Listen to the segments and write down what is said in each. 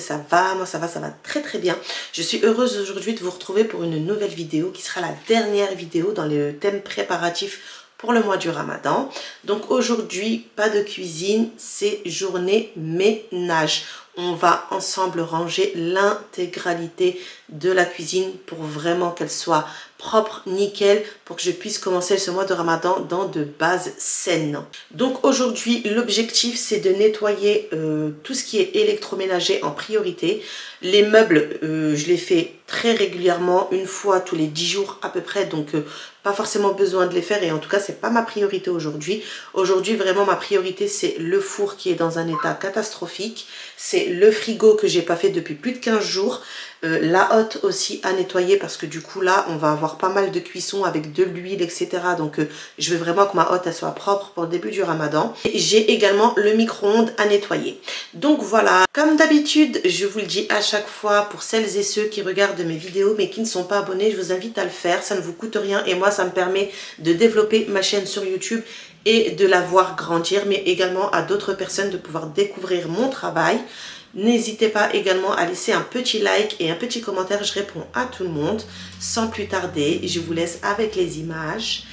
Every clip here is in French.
ça va? Moi ça va très très bien. Je suis heureuse aujourd'hui de vous retrouver pour une nouvelle vidéo qui sera la dernière vidéo dans le thème préparatif pour le mois du Ramadan. Donc aujourd'hui, pas de cuisine, c'est journée ménage. On va ensemble ranger l'intégralité de la cuisine pour vraiment qu'elle soit propre, nickel, pour que je puisse commencer ce mois de Ramadan dans de bases saines. Donc aujourd'hui, l'objectif c'est de nettoyer tout ce qui est électroménager en priorité. Les meubles, je les fais très régulièrement, une fois tous les 10 jours à peu près, donc pas forcément besoin de les faire, et en tout cas c'est pas ma priorité aujourd'hui. Aujourd'hui vraiment ma priorité c'est le four qui est dans un état catastrophique, c'est le frigo que j'ai pas fait depuis plus de 15 jours, la hotte aussi à nettoyer parce que du coup là on va avoir pas mal de cuisson avec de l'huile etc, donc je veux vraiment que ma hotte elle soit propre pour le début du Ramadan. J'ai également le micro-ondes à nettoyer. Donc voilà, comme d'habitude je vous le dis à chaque fois, pour celles et ceux qui regardent mes vidéos mais qui ne sont pas abonnés, je vous invite à le faire, ça ne vous coûte rien et moi ça me permet de développer ma chaîne sur YouTube et de la voir grandir, mais également à d'autres personnes de pouvoir découvrir mon travail. N'hésitez pas également à laisser un petit like et un petit commentaire, je réponds à tout le monde. Sans plus tarder, je vous laisse avec les images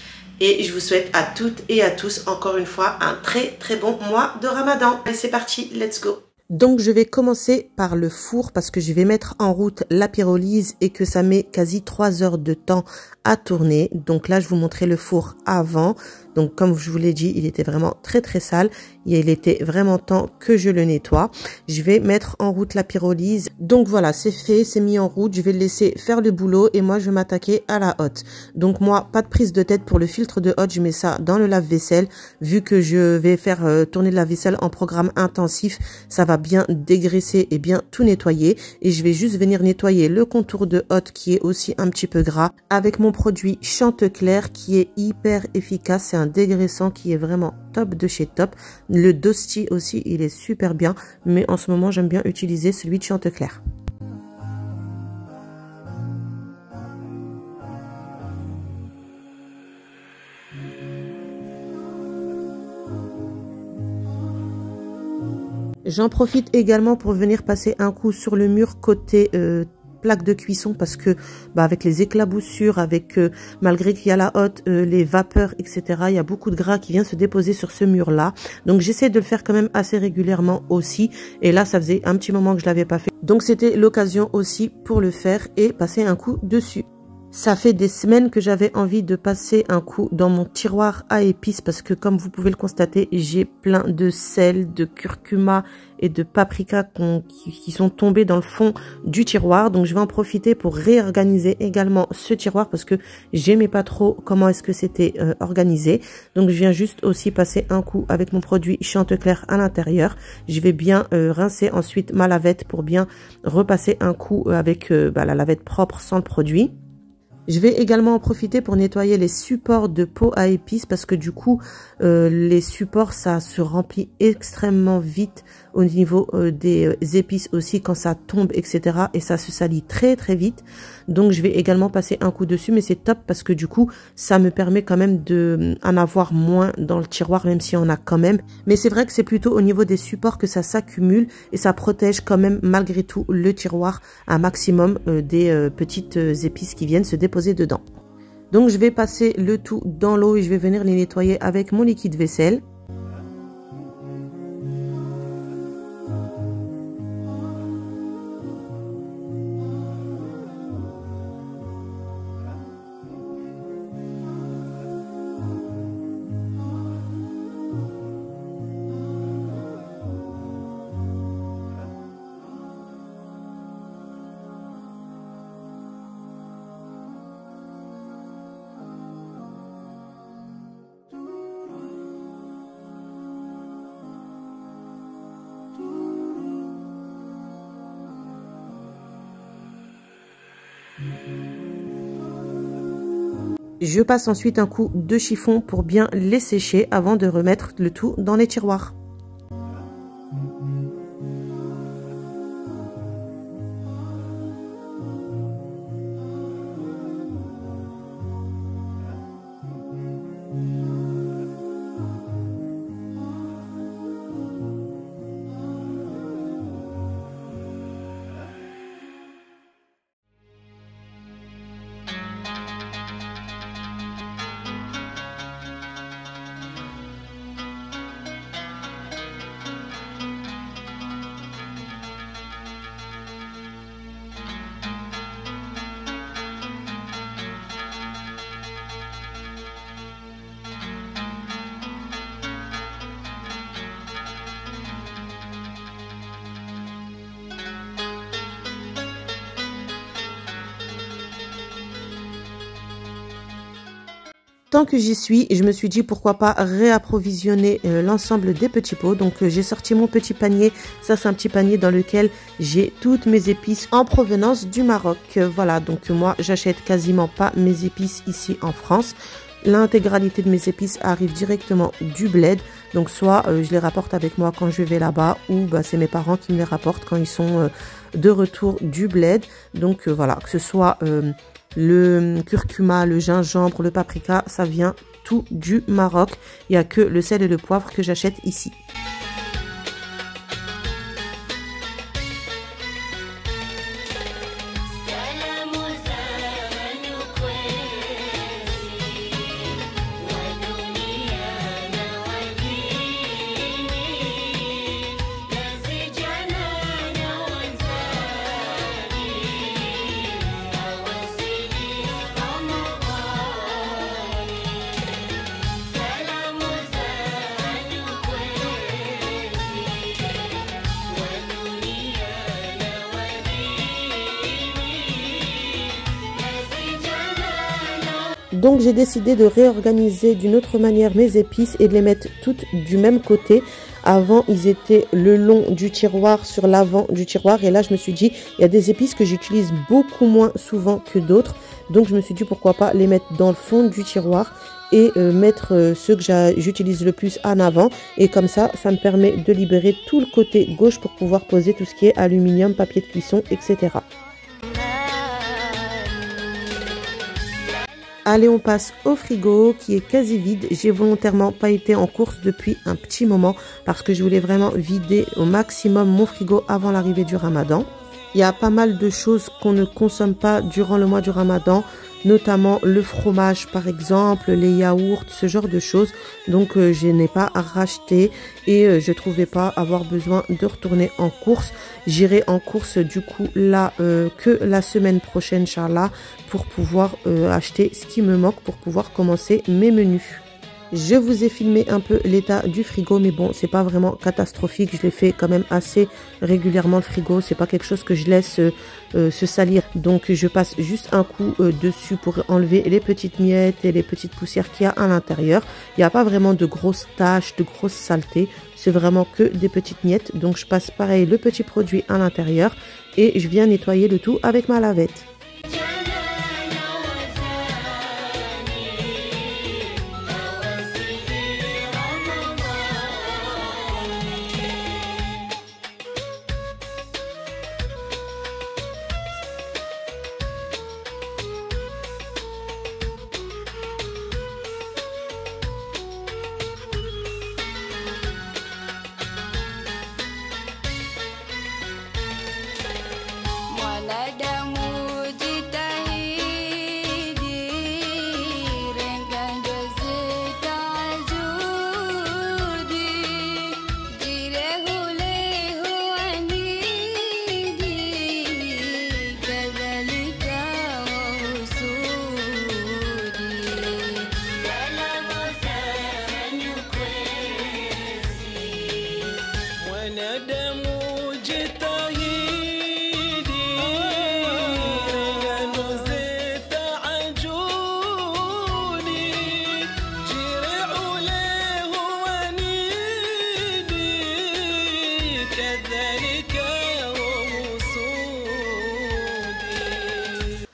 et je vous souhaite à toutes et à tous encore une fois un très très bon mois de Ramadan. Allez, c'est parti, let's go! Donc je vais commencer par le four parce que je vais mettre en route la pyrolyse et que ça met quasi 3 heures de temps à tourner. Donc là je vous montrais le four avant. Donc comme je vous l'ai dit, il était vraiment très très sale. Il était vraiment temps que je le nettoie. Je vais mettre en route la pyrolyse. Donc voilà, c'est fait, c'est mis en route. Je vais le laisser faire le boulot et moi je vais m'attaquer à la hotte. Donc moi, pas de prise de tête pour le filtre de hotte. Je mets ça dans le lave-vaisselle. Vu que je vais faire tourner la vaisselle en programme intensif, ça va bien dégraisser et bien tout nettoyer. Et je vais juste venir nettoyer le contour de hotte qui est aussi un petit peu gras avec mon produit Chantecler qui est hyper efficace. C'est un dégraissant qui est vraiment top de chez top. Le Dosti aussi, il est super bien, mais en ce moment j'aime bien utiliser celui de Chantecler. J'en profite également pour venir passer un coup sur le mur côté plaque de cuisson parce que avec les éclaboussures, avec malgré qu'il y a la hotte, les vapeurs etc, il y a beaucoup de gras qui vient se déposer sur ce mur là, donc j'essaie de le faire quand même assez régulièrement aussi, et là ça faisait un petit moment que je l'avais pas fait, donc c'était l'occasion aussi pour le faire et passer un coup dessus. Ça fait des semaines que j'avais envie de passer un coup dans mon tiroir à épices parce que comme vous pouvez le constater, j'ai plein de sel, de curcuma et de paprika qui sont tombés dans le fond du tiroir. Donc je vais en profiter pour réorganiser également ce tiroir parce que j'aimais pas trop comment est-ce que c'était organisé. Donc je viens juste aussi passer un coup avec mon produit Chantecler à l'intérieur. Je vais bien rincer ensuite ma lavette pour bien repasser un coup avec la lavette propre sans le produit. Je vais également en profiter pour nettoyer les supports de pot à épices parce que du coup, les supports, ça se remplit extrêmement vite au niveau des épices aussi quand ça tombe, etc. Et ça se salit très très vite. Donc je vais également passer un coup dessus, mais c'est top parce que du coup, ça me permet quand même d'en avoir moins dans le tiroir, même si on a quand même. Mais c'est vrai que c'est plutôt au niveau des supports que ça s'accumule et ça protège quand même malgré tout le tiroir un maximum des petites épices qui viennent se déposer dedans. Donc je vais passer le tout dans l'eau et je vais venir les nettoyer avec mon liquide vaisselle. Je passe ensuite un coup de chiffon pour bien les sécher avant de remettre le tout dans les tiroirs. Tant que j'y suis, je me suis dit pourquoi pas réapprovisionner l'ensemble des petits pots. Donc j'ai sorti mon petit panier. Ça c'est un petit panier dans lequel j'ai toutes mes épices en provenance du Maroc. Voilà, donc moi j'achète quasiment pas mes épices ici en France. L'intégralité de mes épices arrive directement du bled. Donc soit je les rapporte avec moi quand je vais là-bas, ou bah, c'est mes parents qui me les rapportent quand ils sont de retour du bled. Donc voilà, que ce soit le curcuma, le gingembre, le paprika, ça vient tout du Maroc. Il n'y a que le sel et le poivre que j'achète ici. Donc j'ai décidé de réorganiser d'une autre manière mes épices et de les mettre toutes du même côté. Avant, ils étaient le long du tiroir sur l'avant du tiroir. Et là, je me suis dit, il y a des épices que j'utilise beaucoup moins souvent que d'autres. Donc je me suis dit, pourquoi pas les mettre dans le fond du tiroir et mettre ceux que j'utilise le plus en avant. Et comme ça, ça me permet de libérer tout le côté gauche pour pouvoir poser tout ce qui est aluminium, papier de cuisson, etc. Allez, on passe au frigo qui est quasi vide. J'ai volontairement pas été en course depuis un petit moment parce que je voulais vraiment vider au maximum mon frigo avant l'arrivée du Ramadan. Il y a pas mal de choses qu'on ne consomme pas durant le mois du Ramadan, notamment le fromage par exemple, les yaourts, ce genre de choses. Donc je n'ai pas racheté et je trouvais pas avoir besoin de retourner en course. J'irai en course du coup là que la semaine prochaine, Inch'Allah, pour pouvoir acheter ce qui me manque pour pouvoir commencer mes menus. Je vous ai filmé un peu l'état du frigo, mais bon, c'est pas vraiment catastrophique. Je le fais quand même assez régulièrement le frigo. C'est pas quelque chose que je laisse se salir. Donc, je passe juste un coup dessus pour enlever les petites miettes et les petites poussières qu'il y a à l'intérieur. Il n'y a pas vraiment de grosses taches, de grosses saletés. C'est vraiment que des petites miettes. Donc, je passe pareil le petit produit à l'intérieur et je viens nettoyer le tout avec ma lavette.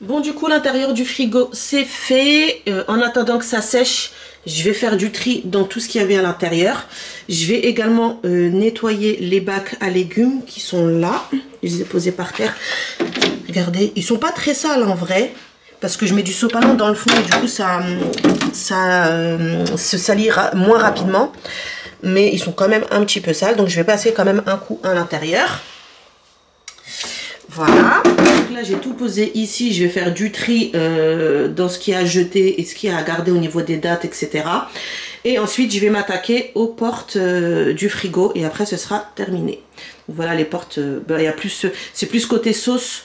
Bon, du coup, l'intérieur du frigo, c'est fait. En attendant que ça sèche, je vais faire du tri dans tout ce qu'il y avait à l'intérieur. Je vais également nettoyer les bacs à légumes qui sont là. Je les ai posés par terre. Regardez, ils sont pas très sales en vrai. Parce que je mets du sopalin dans le fond et du coup, ça se salira moins rapidement. Mais ils sont quand même un petit peu sales. Donc, je vais passer quand même un coup à l'intérieur. Voilà, donc là j'ai tout posé ici, je vais faire du tri dans ce qu'il y a à jeter et ce qu'il y a à garder au niveau des dates, etc. Et ensuite je vais m'attaquer aux portes du frigo et après ce sera terminé. Donc voilà les portes, il y a plus, c'est plus côté sauce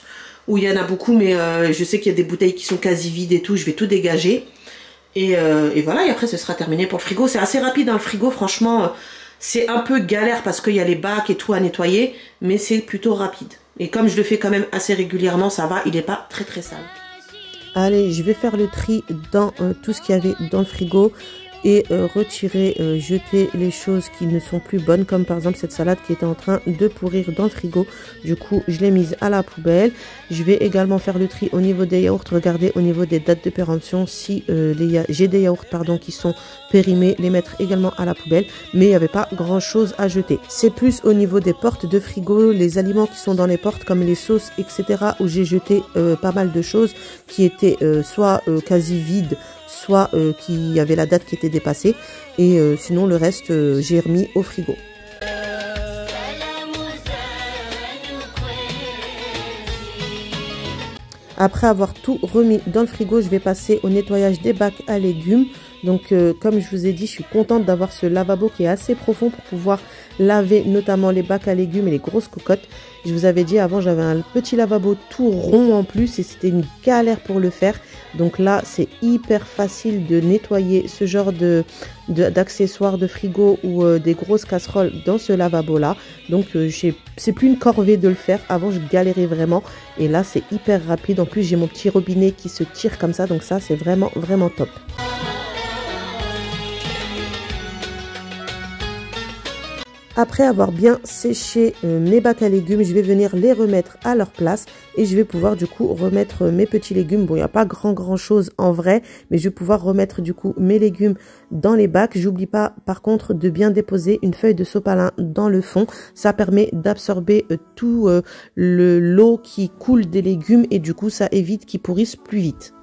où il y en a beaucoup, mais je sais qu'il y a des bouteilles qui sont quasi vides et tout, je vais tout dégager. Et voilà, et après ce sera terminé pour le frigo. C'est assez rapide dans le frigo, franchement, c'est un peu galère parce qu'il y a les bacs et tout à nettoyer, mais c'est plutôt rapide. Et comme je le fais quand même assez régulièrement, ça va, il n'est pas très très sale. Allez, je vais faire le tri dans tout ce qu'il y avait dans le frigo et retirer, jeter les choses qui ne sont plus bonnes, comme par exemple cette salade qui était en train de pourrir dans le frigo. Du coup, je l'ai mise à la poubelle. Je vais également faire le tri au niveau des yaourts, regarder au niveau des dates de péremption si j'ai des yaourts qui sont périmés, les mettre également à la poubelle, mais il n'y avait pas grand chose à jeter. C'est plus au niveau des portes de frigo, les aliments qui sont dans les portes comme les sauces, etc., où j'ai jeté pas mal de choses qui étaient soit quasi vides, soit qui avait la date qui était dépassée, et sinon le reste j'ai remis au frigo. Après avoir tout remis dans le frigo, je vais passer au nettoyage des bacs à légumes. Donc comme je vous ai dit, je suis contente d'avoir ce lavabo qui est assez profond pour pouvoir laver notamment les bacs à légumes et les grosses cocottes. Je vous avais dit avant, j'avais un petit lavabo tout rond en plus et c'était une galère pour le faire. Donc là, c'est hyper facile de nettoyer ce genre d'accessoires de frigo ou des grosses casseroles dans ce lavabo là. Donc c'est plus une corvée de le faire. Avant, je galérais vraiment et là, c'est hyper rapide. En plus, j'ai mon petit robinet qui se tire comme ça. Donc ça, c'est vraiment, vraiment top. Après avoir bien séché mes bacs à légumes, je vais venir les remettre à leur place et je vais pouvoir du coup remettre mes petits légumes. Bon, il n'y a pas grand chose en vrai, mais je vais pouvoir remettre du coup mes légumes dans les bacs. J'oublie pas par contre de bien déposer une feuille de sopalin dans le fond. Ça permet d'absorber tout l'eau qui coule des légumes et du coup ça évite qu'ils pourrissent plus vite.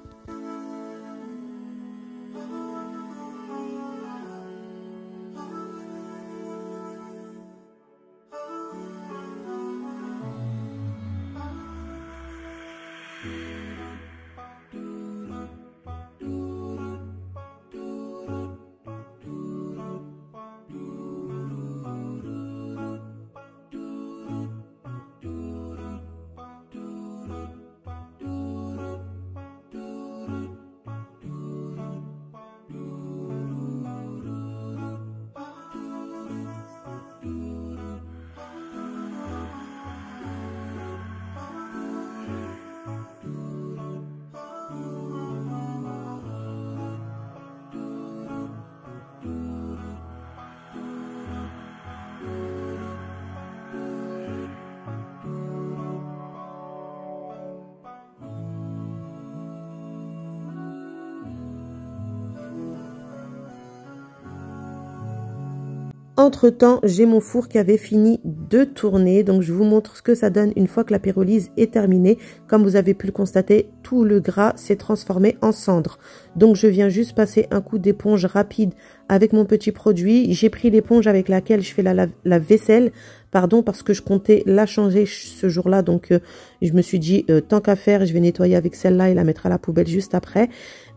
Entre temps, j'ai mon four qui avait fini de tourner, donc je vous montre ce que ça donne une fois que la pyrolyse est terminée. Comme vous avez pu le constater, tout le gras s'est transformé en cendre. Donc je viens juste passer un coup d'éponge rapide avec mon petit produit. J'ai pris l'éponge avec laquelle je fais la vaisselle, pardon, parce que je comptais la changer ce jour-là. Donc je me suis dit, tant qu'à faire, je vais nettoyer avec celle-là et la mettre à la poubelle juste après.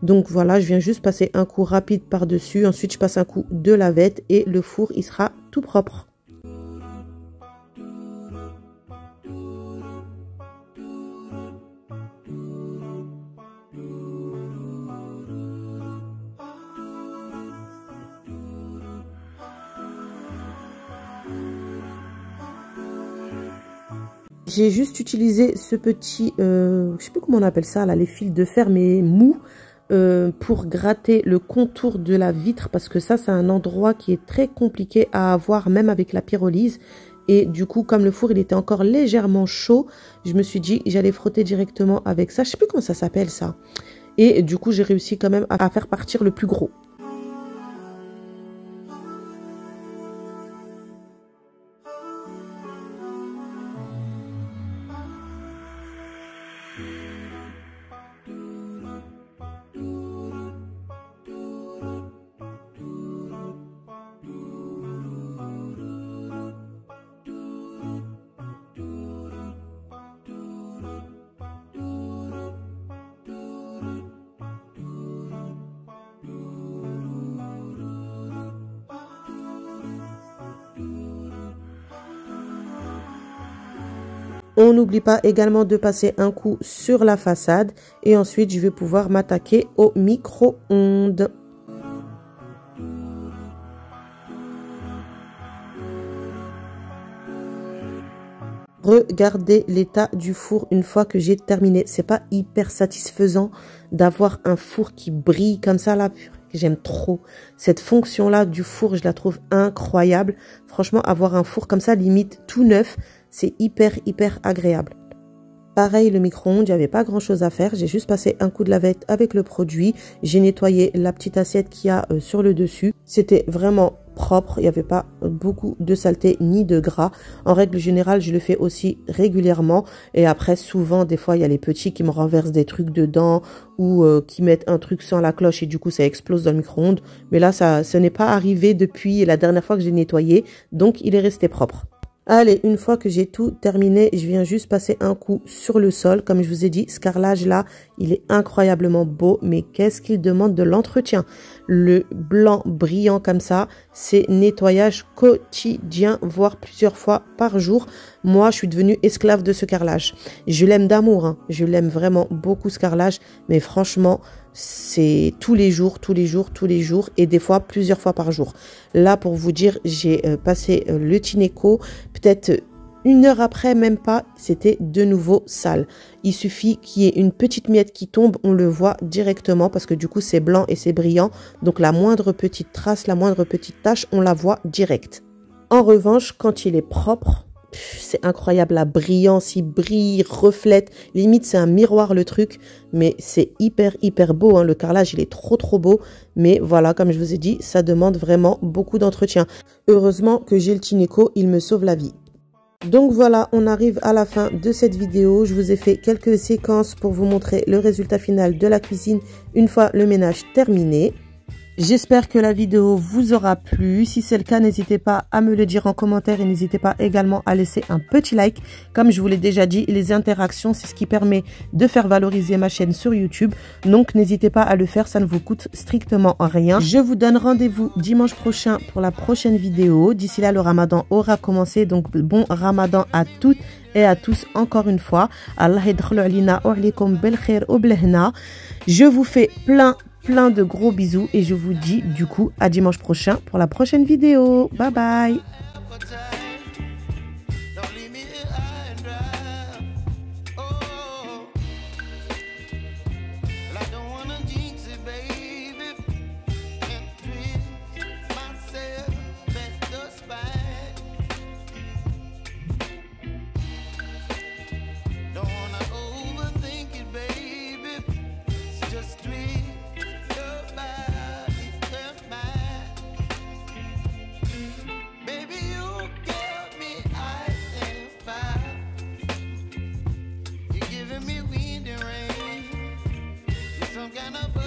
Donc voilà, je viens juste passer un coup rapide par-dessus. Ensuite, je passe un coup de lavette et le four, il sera tout propre. J'ai juste utilisé ce petit, je sais plus comment on appelle ça, là, les fils de fer, mais mous, pour gratter le contour de la vitre, parce que ça, c'est un endroit qui est très compliqué à avoir, même avec la pyrolyse. Et du coup, comme le four, il était encore légèrement chaud, je me suis dit, j'allais frotter directement avec ça. Je sais plus comment ça s'appelle, ça. Et du coup, j'ai réussi quand même à faire partir le plus gros. On n'oublie pas également de passer un coup sur la façade et ensuite je vais pouvoir m'attaquer au micro-ondes. Regardez l'état du four une fois que j'ai terminé. C'est pas hyper satisfaisant d'avoir un four qui brille comme ça là. J'aime trop cette fonction là du four, je la trouve incroyable. Franchement, avoir un four comme ça limite tout neuf, c'est hyper agréable. Pareil, le micro-ondes, il n'y avait pas grand chose à faire. J'ai juste passé un coup de lavette avec le produit. J'ai nettoyé la petite assiette qu'il y a sur le dessus. C'était vraiment propre. Il n'y avait pas beaucoup de saleté ni de gras. En règle générale, je le fais aussi régulièrement. Et après, souvent, des fois, il y a les petits qui me renversent des trucs dedans ou qui mettent un truc sans la cloche et du coup, ça explose dans le micro-ondes. Mais là, ce n'est pas arrivé depuis la dernière fois que j'ai nettoyé. Donc, il est resté propre. Allez, une fois que j'ai tout terminé, je viens juste passer un coup sur le sol. Comme je vous ai dit, ce carrelage là, il est incroyablement beau, mais qu'est-ce qu'il demande de l'entretien. Le blanc brillant comme ça, c'est nettoyage quotidien, voire plusieurs fois par jour. Moi, je suis devenue esclave de ce carrelage. Je l'aime d'amour, hein. Je l'aime vraiment beaucoup ce carrelage, mais franchement, c'est tous les jours et des fois plusieurs fois par jour. Là, pour vous dire, j'ai passé le Tineco, peut-être une heure après, même pas, c'était de nouveau sale. Il suffit qu'il y ait une petite miette qui tombe, on le voit directement parce que du coup c'est blanc et c'est brillant. Donc la moindre petite trace, la moindre petite tache, on la voit direct. En revanche, quand il est propre, c'est incroyable, la brillance, il brille, reflète, limite c'est un miroir le truc, mais c'est hyper beau, hein. Le carrelage il est trop beau, mais voilà, comme je vous ai dit, ça demande vraiment beaucoup d'entretien. Heureusement que j'ai le Tineco, il me sauve la vie. Donc voilà, on arrive à la fin de cette vidéo. Je vous ai fait quelques séquences pour vous montrer le résultat final de la cuisine une fois le ménage terminé. J'espère que la vidéo vous aura plu. Si c'est le cas, n'hésitez pas à me le dire en commentaire et n'hésitez pas également à laisser un petit like. Comme je vous l'ai déjà dit, les interactions, c'est ce qui permet de faire valoriser ma chaîne sur YouTube. Donc n'hésitez pas à le faire, ça ne vous coûte strictement rien. Je vous donne rendez-vous dimanche prochain pour la prochaine vidéo. D'ici là, le Ramadan aura commencé. Donc bon Ramadan à toutes et à tous encore une fois. Allah yadkhulu alina wa alaykum bil khair wa bil hna. Je vous fais plein de gros bisous et je vous dis du coup à dimanche prochain pour la prochaine vidéo. Bye bye. Some kind of